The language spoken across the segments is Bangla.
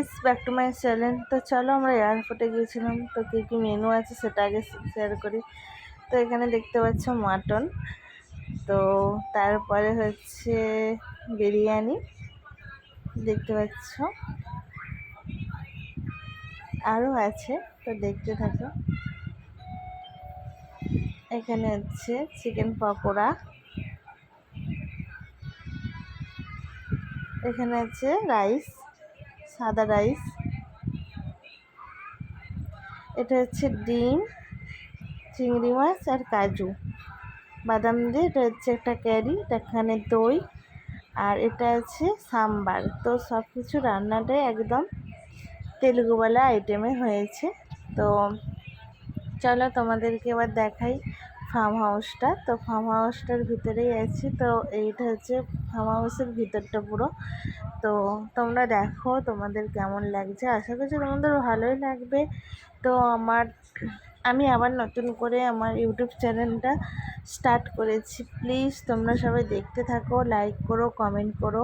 Guys, back to my channel. তো চলো আমরা এয়ারপোর্টে গিয়েছিলাম, তো কী কী মেনু আছে সেটা আগে শেয়ার করি। তো এখানে দেখতে পাচ্ছ মাটন, তো তারপরে হচ্ছে বিরিয়ানি দেখতে পাচ্ছ, আরও আছে, তো দেখতে থাকো। এখানে হচ্ছে চিকেন পকোড়া, এখানে আছে রাইস, সাদা রাইস, এটা হচ্ছে ডিম, চিংড়ি মাছ আর কাজু বাদাম দিয়ে, এটা হচ্ছে একটা ক্যারি, এখানে দই, আর এটা আছে সাম্বার। তো সব কিছু রান্নাটাই একদম তেলেগুওয়ালা আইটেমে হয়েছে। তো চলো তোমাদেরকে এবার দেখাই ফার্ম হাউসটা। তো ফার্ম হাউসটার ভিতরেই আছি, তো এইটা হচ্ছে ফার্ম হাউসের ভিতরটা পুরো। তো তোমরা দেখো তোমাদের কেমন লাগছে, আশা করছি তোমাদের ভালোই লাগবে। তো আমি আবার নতুন করে আমার ইউটিউব চ্যানেলটা স্টার্ট করেছি। প্লিজ তোমরা সবাই দেখতে থাকো, লাইক করো, কমেন্ট করো,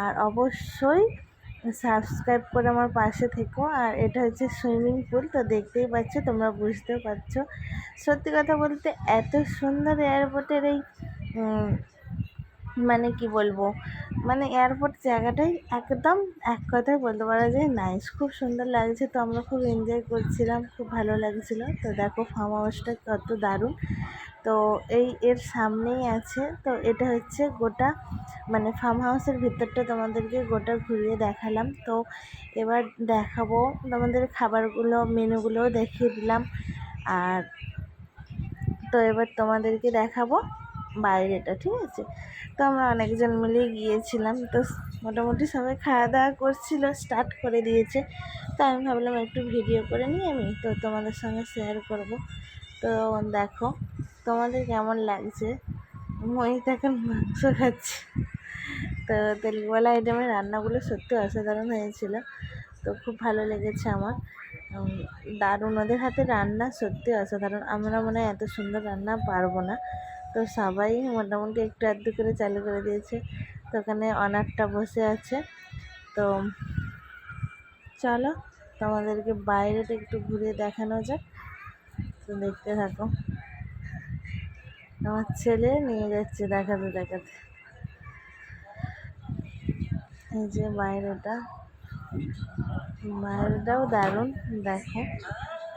আর অবশ্যই সাবস্ক্রাইব করে আমার পাশে থেকো। আর এটা হচ্ছে সুইমিং পুল, তো দেখতেই পাচ্ছ, তোমরা বুঝতেও পারছো। সত্যি কথা বলতে এত সুন্দর এয়ারপোর্টের এই মানে কি বলবো, মানে এয়ারপোর্ট জায়গাটাই একদম এক কথায় বলতে পারা যায় নাইস, খুব সুন্দর লাগছে। তো আমরা খুব এনজয় করছিলাম, খুব ভালো লাগছিলো। তো দেখো ফার্ম হাউসটা কত দারুণ। তো এর সামনেই আছে, তো এটা হচ্ছে গোটা মানে ফার্ম হাউসের ভিতরটা তোমাদেরকে গোটা ঘুরিয়ে দেখালাম। তো এবার দেখাবো তোমাদের খাবারগুলো, মেনুগুলোও দেখিয়ে দিলাম। আর তো এবার তোমাদেরকে দেখাবো বাইরেটা, ঠিক আছে। তো আমরা অনেকজন মিলে গিয়েছিলাম, তো মোটামুটি সবাই খাওয়া দাওয়া করছিল, স্টার্ট করে দিয়েছে। তো আমি ভাবলাম একটু ভিডিও করে নিই আমি, তো তোমাদের সঙ্গে শেয়ার করব। তো দেখো তোমাদের কেমন লাগছে। মহিত এখন মাংস খাচ্ছে। তো তেলগুওয়ালা আইটেমের রান্নাগুলো সত্যি অসাধারণ হয়েছিল, তো খুব ভালো লেগেছে আমার। দারুণ, ওদের হাতে রান্না সত্যি অসাধারণ। আমরা মনে হয় এত সুন্দর রান্না পারবো না। তো সবাই মোটামুটি একটু আধটু করে চালু করে দিয়েছে। তো ওখানে অনারটা বসে আছে। তো চলো তোমাদেরকে বাইরেটা একটু ঘুরে দেখানো যাক, তো দেখতে থাকো। আমার ছেলে নিয়ে যাচ্ছে দেখাতে দেখাতে। এই যে বাইরেটাও দারুণ। দেখো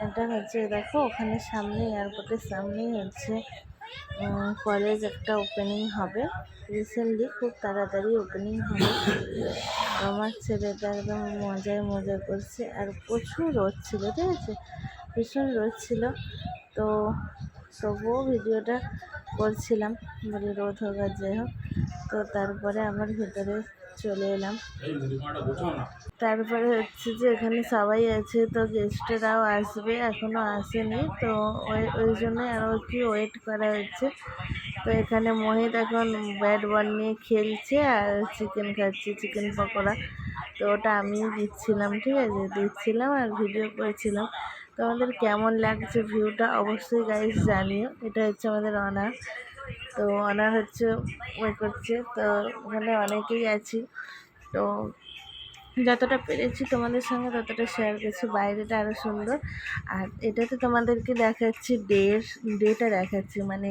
এটা হচ্ছে, দেখো ওখানে সামনে এয়ারপোর্টের সামনেই হচ্ছে কলেজ একটা ওপেনিং হবে রিসেন্টলি, খুব তাড়াতাড়ি ওপেনিং হবে। আমার ছেলেটা একদম মজা করছে, আর প্রচুর রোদ ছিল, ঠিক আছে, ভীষণ রোদ ছিল। তো তবুও ভিডিওটা করছিলাম, বলি রোদ হোক আর যাই হোক। তো তারপরে আমার ভিতরে চলে এলাম। তারপরে হচ্ছে যে এখানে সবাই আছে, তো গেস্টরাও আসবে, এখনও আসেনি। তো ওই জন্যই আরও কি ওয়েট করা হচ্ছে। তো এখানে মোহিত এখন ব্যাট বল নিয়ে খেলছে আর চিকেন খাচ্ছে, চিকেন পকোড়া। তো ওটা আমি দিচ্ছিলাম, ঠিক আছে, দিচ্ছিলাম আর ভিডিও করছিলাম। তো আমাদের কেমন লাগছে ভিউটা অবশ্যই গাইস জানিও। এটা হচ্ছে আমাদের অনার, তো অনার হচ্ছে ওই করছে। তো ওখানে অনেকেই আছি, তো যতটা পেরেছি তোমাদের সঙ্গে ততটা শেয়ার করছি। বাইরেটা আরও সুন্দর। আর এটাতে তোমাদেরকে দেখাচ্ছি ডেটা দেখাচ্ছি, মানে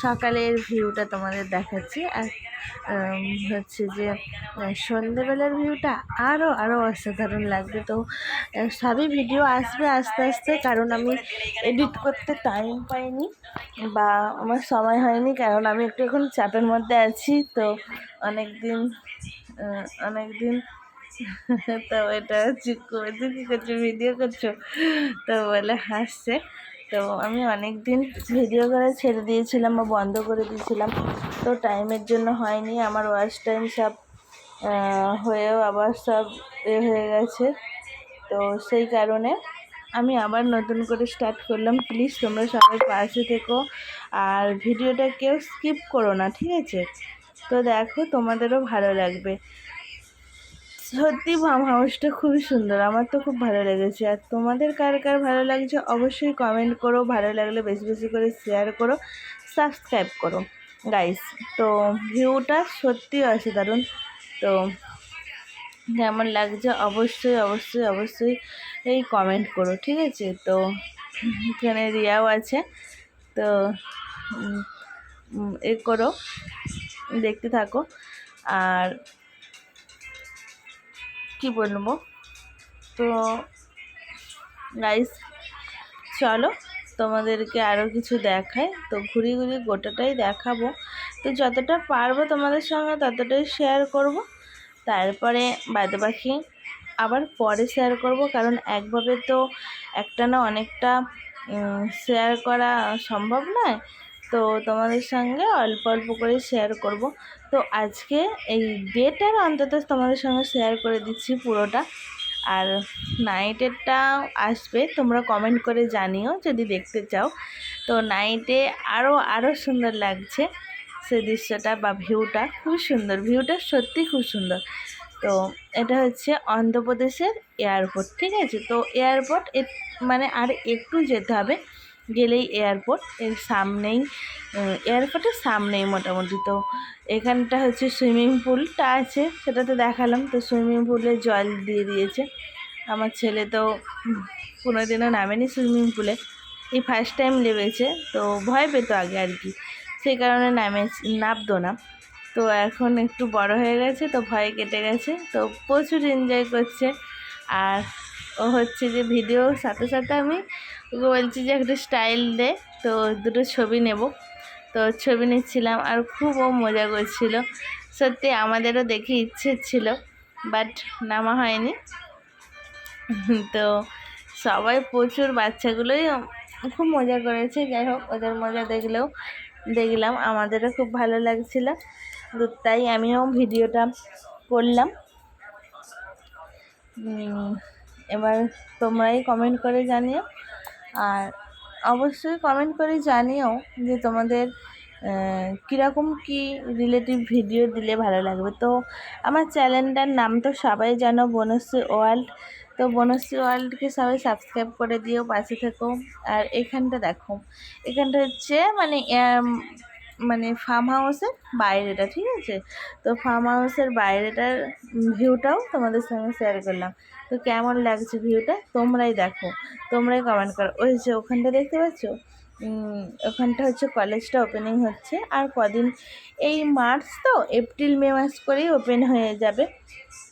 সকালের ভিউটা তোমাদের দেখাচ্ছি। আর হচ্ছে যে সন্ধেবেলার ভিউটা আরও অসাধারণ লাগবে। তো সবই ভিডিও আসবে আস্তে আস্তে, কারণ আমি এডিট করতে টাইম পাইনি বা আমার সময় হয়নি, কারণ আমি একটু এখন চাপের মধ্যে আছি। তো অনেক দিন তো এটা হচ্ছে কী করছো, ভিডিও করছো, তো বলে হাসছে। তো আমি অনেক দিন ভিডিও করে ছেড়ে দিয়েছিলাম বা বন্ধ করে দিয়েছিলাম, তো টাইমের জন্য হয়নি। আমার ওয়াচ টাইম সব হয়েও আবার সব হয়ে গেছে। তো সেই কারণে আমি আবার নতুন করে স্টার্ট করলাম। প্লিজ তোমরা সবাই পাশে থেকো, আর ভিডিওটা কেউ স্কিপ করো না, ঠিক আছে। তো দেখো তোমাদেরও ভালো লাগবে। সত্যি ফার্ম হাউসটা খুবই সুন্দর, আমার তো খুব ভালো লেগেছে। আর তোমাদের কার কার ভালো লাগছে অবশ্যই কমেন্ট করো, ভালো লাগলে বেশি বেশি করে শেয়ার করো, সাবস্ক্রাইব করো গাইস। তো ভিউটা সত্যি অসাধারণ। তো কেমন লাগছে অবশ্যই অবশ্যই অবশ্যই এই কমেন্ট করো, ঠিক আছে? তো এখানে রিয়াও আছে, তো এ করো, দেখতে থাকো। আর কি বলবো, তো গাইস চলো তোমাদেরকে আরও কিছু দেখায়, তো ঘুরিয়ে ঘুরিয়ে গোটাটাই দেখাবো। তো যতটা পারবো তোমাদের সঙ্গে ততটাই শেয়ার করব, তারপরে বাদবাকি আবার পরে শেয়ার করব, কারণ একভাবে তো একটা না অনেকটা শেয়ার করা সম্ভব নয়। তো তোমাদের সঙ্গে অল্প অল্প করে শেয়ার করব। তো আজকে এই ডেটার অন্তত তোমাদের সঙ্গে শেয়ার করে দিচ্ছি পুরোটা। আর নাইটেরটা আসবে, তোমরা কমেন্ট করে জানিও যদি দেখতে চাও। তো নাইটে আরও সুন্দর লাগছে সে দৃশ্যটা বা ভিউটা, খুব সুন্দর, ভিউটা সত্যি খুব সুন্দর। তো এটা হচ্ছে অন্ধ্রপ্রদেশের এয়ারপোর্ট, ঠিক আছে? তো এয়ারপোর্ট মানে আর একটু যেতে হবে, গেলেই এয়ারপোর্ট, এর সামনেই, এয়ারপোর্টের সামনেই মোটামুটি। তো এখানটা হচ্ছে সুইমিং পুলটা আছে, সেটা তো দেখালাম। তো সুইমিং পুলে জল দিয়ে দিয়েছে, আমার ছেলে তো কোনোদিনও নামেনি সুইমিং পুলে, এই ফার্স্ট টাইম নেমেছে। তো ভয় পেতো আগে আর কি, সেই কারণে নামতো না। তো এখন একটু বড় হয়ে গেছে, তো ভয় কেটে গেছে, তো প্রচুর এনজয় করছে। আর ও হচ্ছে যে ভিডিওর সাথে সাথে আমি ওকে বলছি যে একটু স্টাইল দে, তো দুটো ছবি নেব। তো ছবি নিচ্ছিলাম আর খুব ও মজা করছিল। সত্যি আমাদেরও দেখে ইচ্ছে ছিল, বাট নামা হয়নি। তো সবাই প্রচুর বাচ্চাগুলোই খুব মজা করেছে। যাই হোক, ওদের মজা দেখলাম, আমাদেরও খুব ভালো লাগছিল। তো তাই আমিও ভিডিওটা করলাম। এবার তোমরাই কমেন্ট করে জানিও, আর অবশ্যই কমেন্ট করে জানিও যে তোমাদের কীরকম কি রিলেটিভ ভিডিও দিলে ভালো লাগবে। তো আমার চ্যানেলটার নাম তো সবাই জানো, বনশ্রী ওয়ার্ল্ড। তো বনশ্রী ওয়ার্ল্ডকে সবাই সাবস্ক্রাইব করে দিও, পাশে থেকো। আর এখানটা দেখো, এখানটা হচ্ছে মানে ফার্ম হাউসের বাইরেটা, ঠিক আছে? তো ফার্ম হাউসের বাইরেটার ভিউটাও তোমাদের সঙ্গে শেয়ার করলাম। তো কেমন লাগছে ভিউটা তোমরাই দেখো, তোমরাই কমেন্ট করো। ওই যে ওখানটা দেখতে পাচ্ছ, ওখানটা হচ্ছে কলেজটা ওপেনিং হচ্ছে আর কদিন, এই মার্চ তো এপ্রিল মে মাস করেই ওপেন হয়ে যাবে।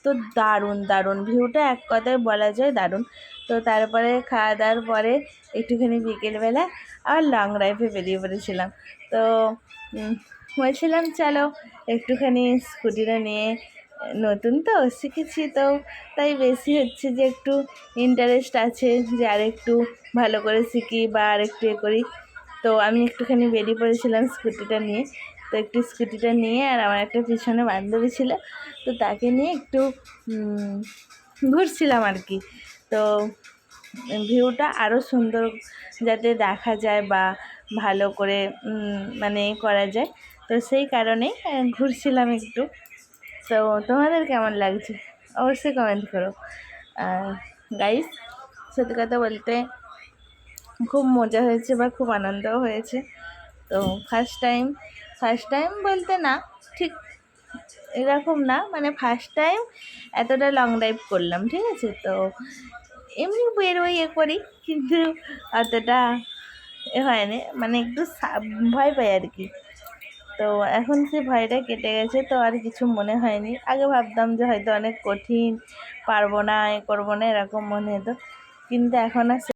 তো দারুণ দারুণ ভিউটা, এক কথায় বলা যায় দারুণ। তো তারপরে খাওয়া দাওয়ার পরে একটুখানি বিকেলবেলা আর লং ড্রাইভে বেরিয়ে পড়েছিলাম। তো বলছিলাম চলো একটুখানি স্কুটিটা নিয়ে, নতুন তো শিখেছি, তো তাই বেশি হচ্ছে যে একটু ইন্টারেস্ট আছে যে আর একটু ভালো করে শিখি বা আর একটু এ করি। তো আমি একটুখানি বেরিয়ে পড়েছিলাম স্কুটিটা নিয়ে। তো একটু স্কুটিটা নিয়ে, আর আমার একটা পিছনে বান্ধবী ছিল, তো তাকে নিয়ে একটু ঘুরছিলাম আর কি। তো ভিউটা আরও সুন্দর যাতে দেখা যায় বা ভালো করে মানে করা যায়, তো সেই কারণেই ঘুরছিলাম একটু। তো তোমাদের কেমন লাগছে অবশ্যই কমেন্ট করো। গাইস, সত্যি কথা বলতে খুব মজা হয়েছে বা খুব আনন্দও হয়েছে। তো ফার্স্ট টাইম বলতে না, ঠিক এরকম না, মানে ফার্স্ট টাইম এতটা লং ড্রাইভ করলাম, ঠিক আছে? তো এমনি বেরোই এ করি, কিন্তু অতটা এ হয়নি, মানে একটু ভয় পাই আর কি। তো এখন সে ভয়টা কেটে গেছে, তো আর কিছু মনে হয়নি। আগে ভাবতাম যে হয়তো অনেক কঠিন, পারবো না, এ করবো না, এরকম মনে হতো, কিন্তু এখন আর